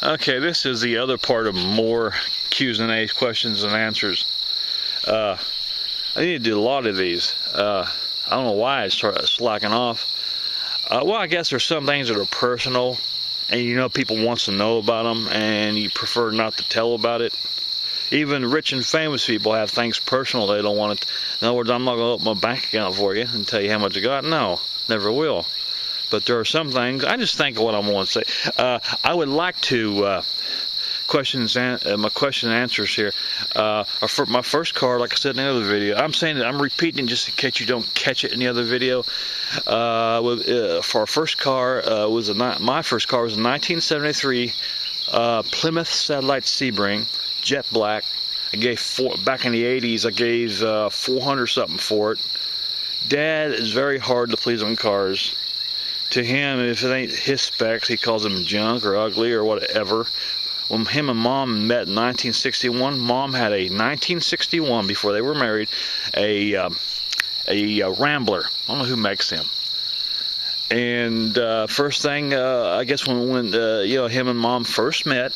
Okay, this is the other part of more Q's and A's, questions and answers. I need to do a lot of these. I don't know why I started slacking off. Well, I guess there's some things that are personal, and you know people wants to know about them, and you prefer not to tell about it. Even rich and famous people have things personal they don't want to. In other words, I'm not going to open my bank account for you and tell you how much I got. No, never will. But there are some things, I just think of what I want to say. I would like to, my question and answers here. For my first car, like I said in the other video, I'm saying that I'm repeating just in case you don't catch it in the other video. For our first car, my first car was a 1973 Plymouth Satellite Sebring, jet black. I gave back in the 80s, I gave 400 something for it. Dad is very hard to please on cars. To him, if it ain't his specs, he calls them junk or ugly or whatever. When him and Mom met in 1961, Mom had a 1961, before they were married, a Rambler. I don't know who makes them. And first thing, I guess when you know, him and Mom first met,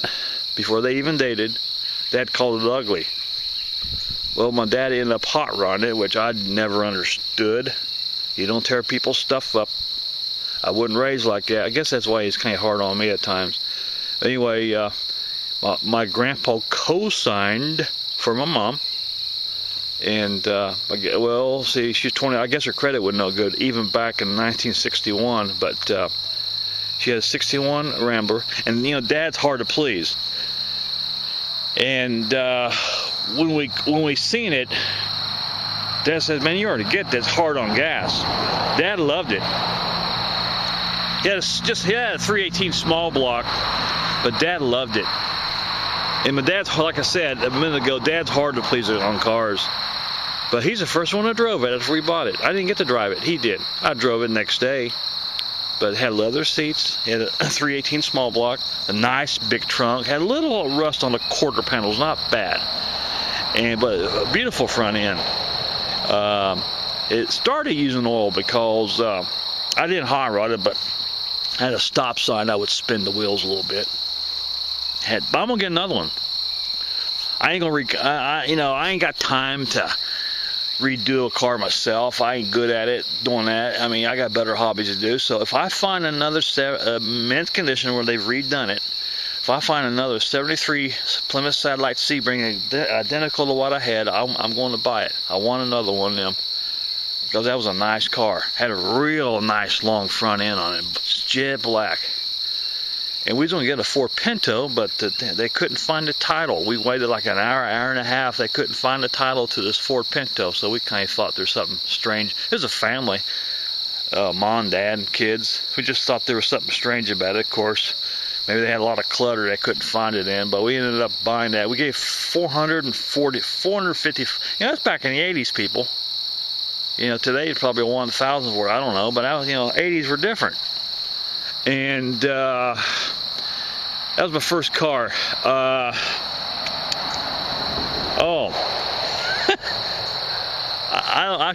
before they even dated, Dad called it ugly. Well, my dad ended up hot rodding it, which I never understood. You don't tear people's stuff up. I wasn't raised like that. I guess that's why he's kind of hard on me at times. Anyway, my grandpa co-signed for my mom. And, well, see, she's 20. I guess her credit was no good, even back in 1961. But she had a 61 Rambler. And, you know, Dad's hard to please. And when we seen it, Dad said, man, you ought to get this, hard on gas. Dad loved it. He had a 318 small block, but Dad loved it. And my dad's, like I said a minute ago, Dad's hard to please on cars. But he's the first one that drove it after we bought it. I didn't get to drive it. He did. I drove it next day. But it had leather seats, it had a 318 small block, a nice big trunk, had a little rust on the quarter panels, not bad. But a beautiful front end. It started using oil because I didn't hot rod it, but I had a stop sign. I would spin the wheels a little bit. But I'm gonna get another one. I ain't gonna, you know, I ain't got time to redo a car myself. I ain't good at it doing that. I mean, I got better hobbies to do. So if I find another mint condition where they've redone it, if I find another 73 Plymouth Satellite Sebring identical to what I had, I'm going to buy it. I want another one of them. Because that was a nice car. Had a real nice long front end on it. Jet black. And we was going to get a Ford Pinto, but they couldn't find the title. We waited like an hour and a half. They couldn't find the title to this Ford Pinto. So we kind of thought there's something strange. It was a family. Mom, Dad, and kids. We just thought there was something strange about it, of course. Maybe they had a lot of clutter they couldn't find it in. But we ended up buying that. We gave 450. You know, that's back in the 80s, people. You know, today it's probably 1,000 for it. I don't know, but you know, 80s were different. And that was my first car. I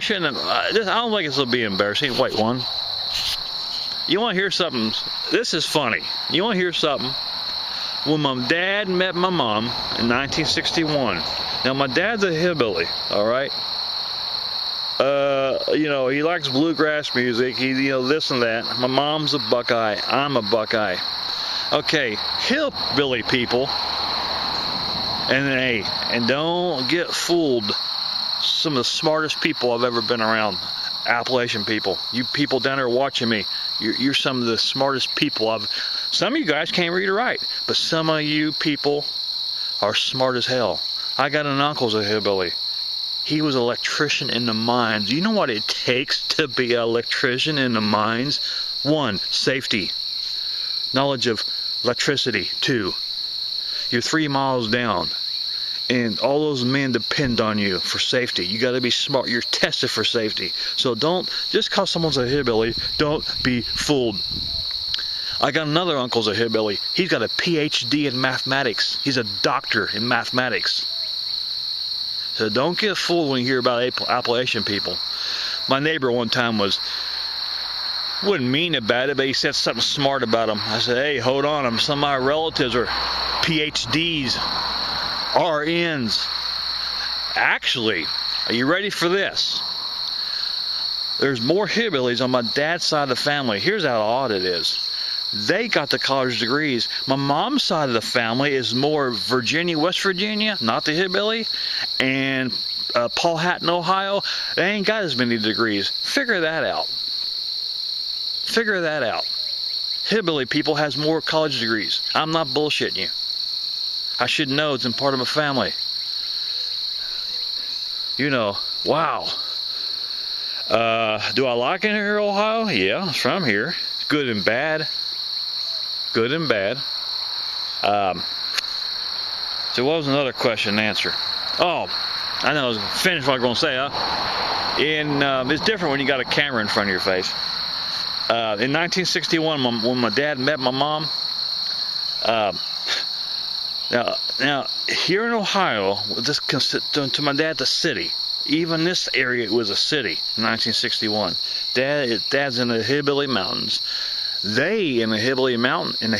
shouldn't have. I don't think this will be embarrassing. Wait, one. You want to hear something? This is funny. You want to hear something? When my dad met my mom in 1961. Now my dad's a hillbilly. All right. You know, he likes bluegrass music, you know, this and that. My mom's a Buckeye, I'm a Buckeye. Okay, hillbilly people, and don't get fooled. Some of the smartest people I've ever been around, Appalachian people. You people down there watching me, you're some of the smartest people some of you guys can't read or write, but some of you people are smart as hell. I got an uncle's a hillbilly. He was an electrician in the mines. You know what it takes to be an electrician in the mines? 1, safety. Knowledge of electricity. 2, you're 3 miles down. And all those men depend on you for safety. You got to be smart. You're tested for safety. So don't, just because someone's a hillbilly, don't be fooled. I got another uncle's a hillbilly. He's got a PhD in mathematics. He's a doctor in mathematics. So don't get fooled when you hear about Appalachian people. My neighbor one time was Wouldn't mean about it, but he said something smart about them. I said, hey, hold on, some of my relatives are PhDs, RNs. Actually, are you ready for this? There's more hillbillies on my dad's side of the family. Here's how odd it is. They got the college degrees. My mom's side of the family is more Virginia, West Virginia, not the hillbilly, and Powhatan, Ohio. They ain't got as many degrees. Figure that out. Figure that out. Hillbilly people has more college degrees. I'm not bullshitting you. I should know. It's in part of my family. You know, wow. Do I like it here, Ohio? Yeah, it's from here. Good and bad. Good and bad. So what was another question and answer? Oh, I know I was finished what I was going to say, huh? It's different when you got a camera in front of your face. In 1961, when my dad met my mom, now here in Ohio, this to my dad, the city. Even this area was a city in 1961. Dad's in the Hillbilly Mountains. They in the Hillbilly Mountains in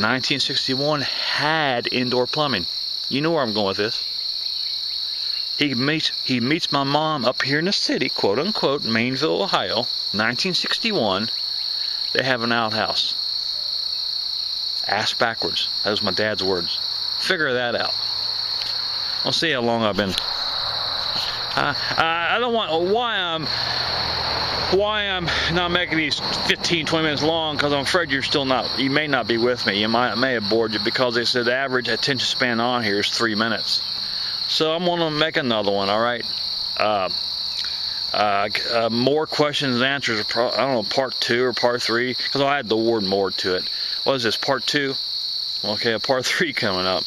1961 had indoor plumbing. You know where I'm going with this. He meets my mom up here in the city, quote unquote, Mainville, Ohio, 1961. They have an outhouse. Ass backwards. That was my dad's words. Figure that out. I'll see how long I've been. I don't want why I'm not making these 15, 20 minutes long, because I'm afraid you may not be with me. I may have bored you, because they said the average attention span on here is 3 minutes. So I'm going to make another one, all right? More questions and answers, I don't know, part 2 or part 3, because I add the word more to it. What is this, part 2? Okay, a part 3 coming up.